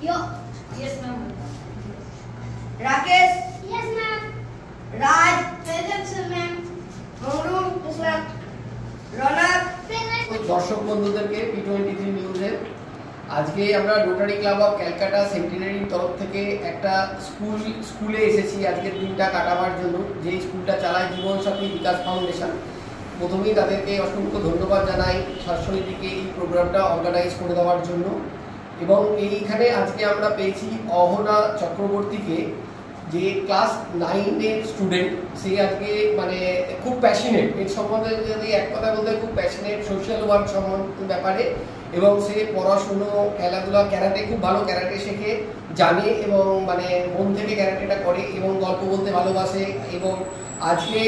Yo. Yes, ma'am. Rakesh. Yes, ma'am. Raj. Present, sir, ma'am. Mongru. Yes, ma'am. Ronak. Present. দর্শক বন্ধুদেরকে P23 নিউজের আজকে আমরা rotary club of Calcutta সেন্টিনারির তরফ থেকে একটা স্কুলে এসেছি আজকের দিনটা কাটাবার জন্য, যে স্কুলটা চালায় জীবনসাথী বিকাশ ফাউন্ডেশন। প্রথমেই তাদেরকে অসংখ্য ধন্যবাদ জানাই শাসনীদিকে এই প্রোগ্রামটা অর্গানাইজ করে দেওয়ার জন্য। এবং এইখানে আজকে আমরা পেয়েছি অহনা চক্রবর্তীকে, যে ক্লাস 9-এর স্টুডেন্ট। সে আজকে মানে খুব প্যাশনেট এর সম্বন্ধে, যদি এক কথা বলতে খুব প্যাশনেট সোশ্যাল ওয়ার্ক ব্যাপারে। এবং সে পড়াশুনো, খেলাধুলা, ক্যারাটে খুব ভালো ক্যারাটে শেখে, জানে এবং মানে মন থেকে ক্যারাটেটা করে এবং গল্প বলতে ভালোবাসে। এবং আজকে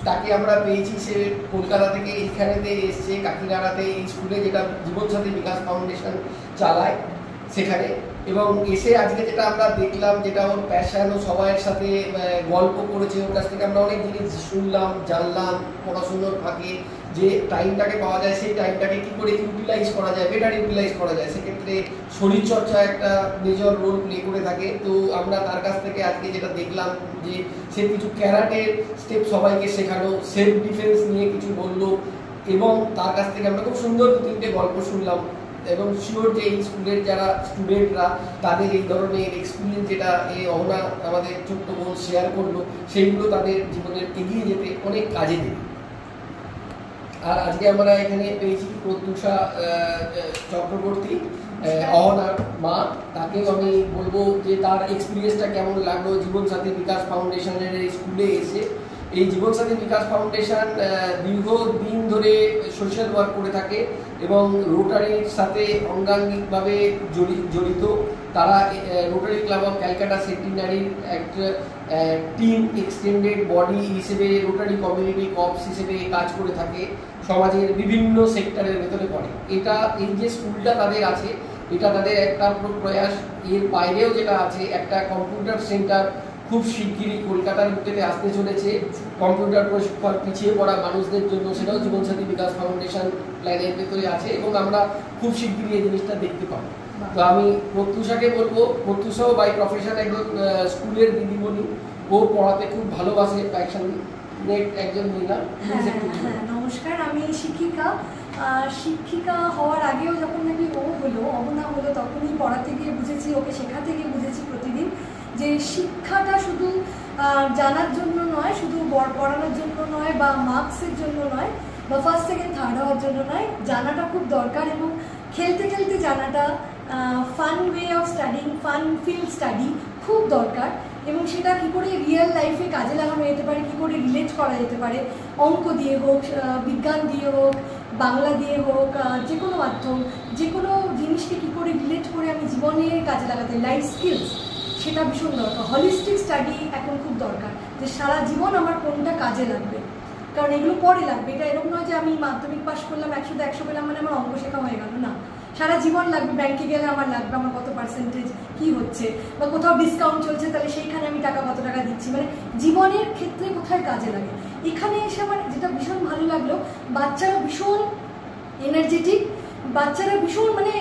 তাকে আমরা পেয়েছি, সে কলকাতা থেকে এইখানেতে এসছে কাকিনাড়াতে এই স্কুলে, যেটা জীবনসাথী বিকাশ ফাউন্ডেশন চালায় সেখানে। এবং এসে আজকে যেটা আমরা দেখলাম, যেটা ওর প্যাশন, ও সবাইয়ের সাথে গল্প করেছে, ওর কাছ থেকে আমরা অনেক জিনিস শুনলাম, জানলাম। পড়াশুনোর ফাঁকে যে টাইমটাকে পাওয়া যায়, সেই টাইমটাকে কী করে ইউটিলাইজ করা যায়, বেটার ইউটিলাইজ করা যায়, সেক্ষেত্রে শরীরচর্চা একটা মেজর রোল প্লে করে থাকে। তো আমরা তার কাছ থেকে আজকে যেটা দেখলাম, যে সে কিছু ক্যারাটের স্টেপ সবাইকে শেখানো, সেলফ ডিফেন্স নিয়ে কিছু বললো, এবং তার কাছ থেকে আমরা খুব সুন্দর 2-3টে গল্প শুনলাম। এবং শিওর যে এই স্কুলের যারা স্টুডেন্টরা, তাদের এই ধরনের এক্সপিরিয়েন্স যেটা এই অহনা আমাদের ছোট্ট বোন শেয়ার করলো, সেইগুলো তাদের জীবনের এগিয়ে যেতে অনেক কাজে দেবে। আর আজকে আমরা এখানে পেয়েছি প্রত্যুষা চক্রবর্তী, অহনার মা। তাকেও আমি বলবো যে তার এক্সপিরিয়েন্সটা কেমন লাগলো জীবনসাথী বিকাশ ফাউন্ডেশনের এই স্কুলে এসে। এই জীবনসাথী বিকাশ ফাউন্ডেশন দীর্ঘদিন ধরে সোশ্যাল ওয়ার্ক করে থাকে এবং রোটারির সাথে অঙ্গাঙ্গিকভাবে জড়িত। তারা রোটারি ক্লাব অফ ক্যালকাটা সেন্টিনারির একটা টিম এক্সটেন্ডেড বডি হিসেবে, রোটারি কমিউনিটি কপস হিসেবে কাজ করে থাকে, সমাজের বিভিন্ন সেক্টরের ভেতরে পড়ে। এই যে স্কুলটা তাদের আছে, এটা তাদের একটা প্রয়াস। এর বাইরেও যেটা আছে, একটা কম্পিউটার সেন্টার খুব শিগগিরই কলকাতার বুকেতে আসতে চলেছে, কম্পিউটার প্রশিক্ষণ পিছিয়ে পড়া মানুষদের জন্য। সেটাও জীবনসাথী বিকাশ ফাউন্ডেশন প্ল্যানের ভেতরে আছে এবং আমরা খুব শিগগিরই এই জিনিসটা দেখতে পাবো। তো আমি প্রত্যুষাকে বলবো, প্রত্যুষাও বাই প্রফেশন একজন স্কুলের দিদিমণি, ও পড়াতে খুব ভালোবাসে, প্যাশনেট একজন মহিলা। নমস্কার, আমি শিক্ষিকা হওয়ার আগেও যখন নাকি ও হলো, অহনা হলো, তখনই পড়াতে গিয়ে বুঝেছি, ওকে শেখাতে গিয়ে বুঝেছি প্রতিদিন, যে শিক্ষাটা শুধু জানার জন্য নয়, শুধু পড়ানোর জন্য নয়, বা মার্কসের জন্য নয়, বা ফার্স্ট সেকেন্ড থার্ড হওয়ার জন্য নয়। জানাটা খুব দরকার, এবং খেলতে খেলতে জানাটা, fun way of studying, fun field study খুব দরকার। এবং সেটা কী করে রিয়েল লাইফে কাজে লাগানো যেতে পারে, কী করে রিলেট করা যেতে পারে, অঙ্ক দিয়ে হোক, বিজ্ঞান দিয়ে হোক, বাংলা দিয়ে হোক, যে কোনো মাধ্যম, যে কোনো জিনিসকে কী করে রিলেট করে আমি জীবনে কাজে লাগাতে, লাইফ স্কিলস, সেটা ভীষণ দরকার। হলিস্টিক স্টাডি এখন খুব দরকার, যে সারা জীবন আমার কোনটা কাজে লাগবে, কারণ এগুলো পরে লাগবে। এটা এরকম নয় যে আমি মাধ্যমিক পাস করলাম, 100-100 পেলাম মানে আমার অঙ্ক শেখা হয়ে গেল, না। সারা জীবন লাগবে। ব্যাংকে গেলে আমার লাগবে আমার কত পার্সেন্টেজ কী হচ্ছে, বা কোথাও ডিসকাউন্ট চলছে তাহলে সেইখানে আমি কত টাকা দিচ্ছি, মানে জীবনের ক্ষেত্রে কোথায় কাজে লাগে। এখানে এসে আমার যেটা ভীষণ ভালো লাগলো, বাচ্চারা ভীষণ এনার্জেটিক, বাচ্চারা ভীষণ মানে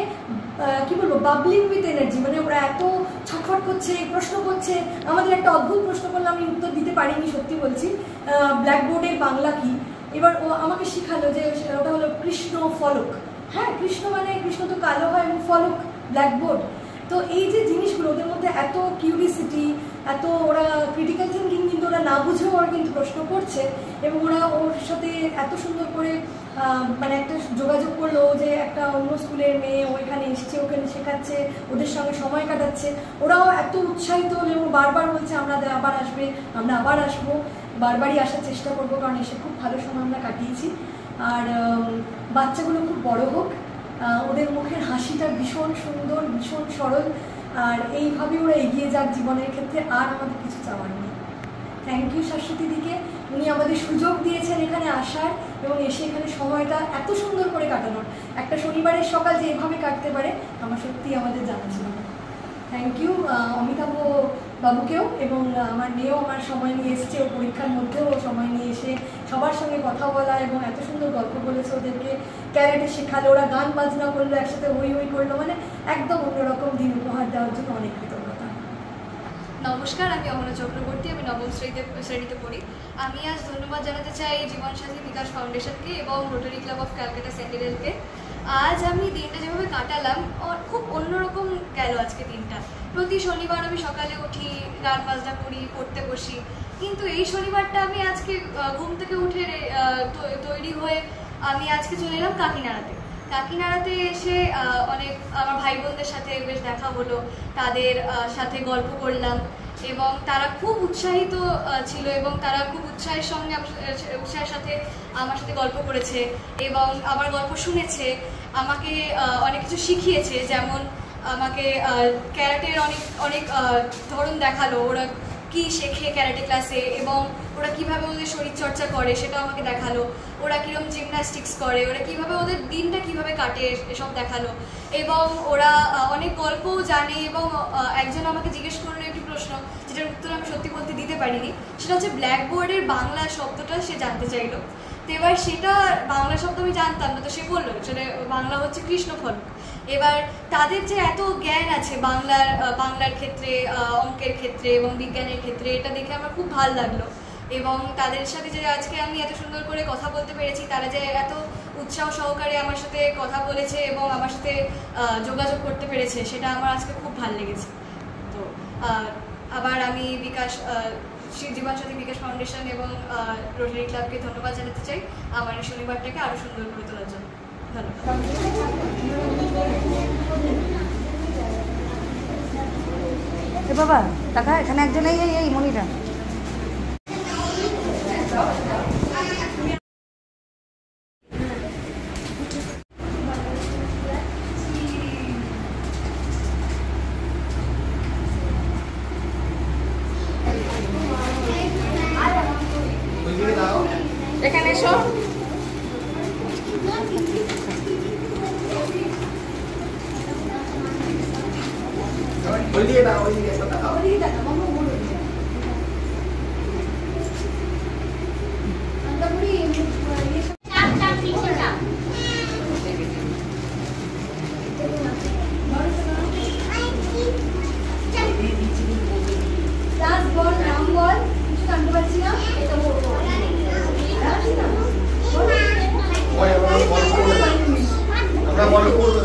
কি বলবো, বাবলিং উইথ এনার্জি। মানে ওরা এত ছটফট করছে, প্রশ্ন করছে। আমাদের একটা অদ্ভুত প্রশ্ন করলে আমি উত্তর দিতে পারিনি, সত্যি বলছি। ব্ল্যাকবোর্ডের বাংলা কি, এবার ও আমাকে শিখালো যে ওটা হলো কৃষ্ণ ফলক। হ্যাঁ, কৃষ্ণ মানে কৃষ্ণ তো কালো হয়, এবং ফলক ব্ল্যাকবোর্ড। তো এই যে জিনিসগুলো, ওদের মধ্যে এত কিউরিসিটি, এত ওরা ক্রিটিক্যাল থিঙ্কিং, কিন্তু ওরা না বুঝেও ওরা কিন্তু প্রশ্ন করছে, এবং ওরা ওর সাথে এত সুন্দর করে মানে একটা যোগাযোগ করলো, যে একটা অন্য স্কুলের মেয়ে ও এখানে এসছে, ওখানে শেখাচ্ছে, ওদের সঙ্গে সময় কাটাচ্ছে। ওরাও এত উৎসাহিত হলো এবং বারবার বলছে আমরা আবার আসবে, আমরা আবার আসবো, বারবারই আসার চেষ্টা করবো, কারণ এসে খুব ভালো সময় আমরা কাটিয়েছি। আর বাচ্চাগুলো খুব বড় হোক, ওদের মুখের হাসিটা ভীষণ সুন্দর, ভীষণ সরল, আর এইভাবে ওরা এগিয়ে যাক জীবনের ক্ষেত্রে। আর আমাদের কিছু চাওয়ার নেই। থ্যাংক ইউ শাশ্বতী দিকে, উনি আমাদের সুযোগ দিয়েছেন এখানে আসার, এবং এসে এখানে সময়টা এত সুন্দর করে কাটানোর। একটা শনিবারের সকাল যে এভাবে কাটতে পারে, আমার সত্যিই আমাদের জানা ছিল না। থ্যাংক ইউ অমিতাভ বাবুকেও, এবং আমার মেয়েও আমার সময় নিয়ে এসছে, ও পরীক্ষার মধ্যেও সময় নিয়ে এসে সবার সঙ্গে কথা বলা, এবং এত সুন্দর গল্প বলেছে, ওদেরকে ক্যারেটে শেখালো, ওরা গান বাজনা করলো, একসাথে হই হই করলো, মানে একদম অন্যরকম দিন উপহার দেওয়া। দেওয়ার জন্য অনেক কৃতজ্ঞতা। নমস্কার, আমি অমনা চক্রবর্তী, আমি নবম শ্রেণীতে পড়ি। আমি আজ ধন্যবাদ জানাতে চাই জীবনসাথী বিকাশ ফাউন্ডেশনকে এবং রোটারি ক্লাব অফ ক্যালকাটা সেন্টিনেলকে। আজ আমি দিনটা যেভাবে কাটালাম খুব অন্যরকম গেল আজকে দিনটা। প্রতি শনিবার আমি সকালে উঠি, গান বাজনা করি, পড়তে বসি, কিন্তু এই শনিবারটা আমি আজকে ঘুম থেকে উঠে তৈরি হয়ে আমি আজকে চলে এলাম কাকিনাড়াতে এসে অনেক আমার ভাই বোনদের সাথে বেশ দেখা হলো, তাদের সাথে গল্প করলাম এবং তারা খুব উৎসাহিত ছিল এবং তারা খুব উৎসাহের সাথে আমার সাথে গল্প করেছে এবং আমার গল্প শুনেছে, আমাকে অনেক কিছু শিখিয়েছে। যেমন আমাকে ক্যারাটের অনেক ধরন দেখালো, ওরা কি শেখে ক্যারাটে ক্লাসে এবং ওরা কিভাবে ওদের শরীরচর্চা করে সেটাও আমাকে দেখালো, ওরা কীরকম জিমন্যাস্টিক্স করে, ওরা কিভাবে ওদের দিনটা কিভাবে কাটে এসব দেখালো এবং ওরা অনেক গল্পও জানে। এবং একজন আমাকে জিজ্ঞেস করলো একটি প্রশ্ন, যেটার উত্তর আমি সত্যি বলতে দিতে পারিনি, সেটা হচ্ছে ব্ল্যাকবোর্ডের বাংলা শব্দটা সে জানতে চাইলো। তো এবার সেটা বাংলা শব্দ আমি জানতাম না, তো সে বললো সেটা বাংলা হচ্ছে কৃষ্ণফলক। এবার তাদের যে এত জ্ঞান আছে বাংলার ক্ষেত্রে, অঙ্কের ক্ষেত্রে এবং বিজ্ঞানের ক্ষেত্রে, এটা দেখে আমার খুব ভালো লাগলো। এবং তাদের সাথে যে আজকে আমি এত সুন্দর করে কথা বলতে পেরেছি, তারা যে এত উৎসাহ সহকারে আমার সাথে কথা বলেছে এবং আমার সাথে যোগাযোগ করতে পেরেছে, সেটা আমার আজকে খুব ভালো লেগেছে। তো আবার আমি জীবনসাথী বিকাশ ফাউন্ডেশন এবং রোটারি ক্লাবকে ধন্যবাদ জানাতে চাই আমার এই শনিবারটাকে আরও সুন্দর করে তোলার জন্য। ধন্যবাদ। বাবা টাকা এখানে একজন এই মনিটা এখানে এসো। ওইদিকে দাও, ওইদিকে তাকাও। নাম বল, কিছু জানতে পারছি না, এটা বলবো। আমরা বল করবো।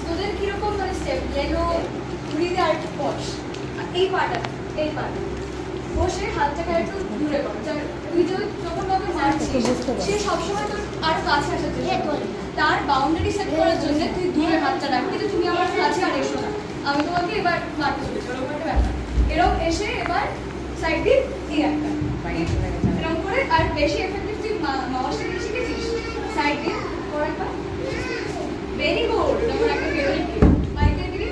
তোদের কিরকম মানে স্টেপ লেনো ঘুরিয়ে আর একটু বস, এই পাটা বসে হাতটাকে একটু দূরে কর। তুই যখন কাউকে মারছিস সে সবসময় তোর আরো কাছে আসার চেষ্টা করে, তার বাউন্ডারি সেট করার জন্য তুই দূরে হাতটা রাখ, কিন্তু তুমি আমার কাছে আর এসো না, আমি তোমাকে এবার মারতে চলেছি, ওরকম একটা ব্যাপার। এরকম এসে এবার সাইড দিয়ে এই একটা এরকম করে, আর বেশি এফেক্টিভ তুই মামার সাথে শিখেছিস, সাইড দিয়ে কর একটা। ভেরি গুড, এটা আমার একটা ফেভারিট। মাইকে দিবি,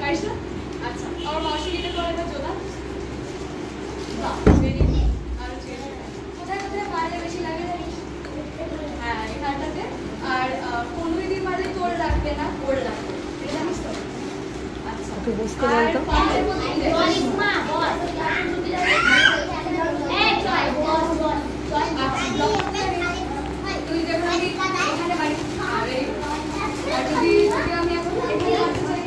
পারিস না? আচ্ছা, আমার মাসি এটা করে একটা জোড়া। বাহ, ভেরি গুড। আর কোথায় মারলে বেশি লাগে জানিস? হ্যাঁ, এখানটাতে। আর 15 দিন মারলে তোর লাগবে না, ওর লাগবে, এটা জানিস তো? আচ্ছা, আর পাঁচের মধ্যে তুই যখন আমি এখানে বাড়ি, আর যদি আমি এখন এখানে আসতে চাই,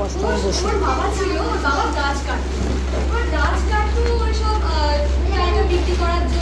বস্তায় বসে। ওর বাবা ছিল, ওর বাবা গাছ কাটতো, ওর গাছ কাটতো ওইসব জায়গা বিক্রি করার জন্য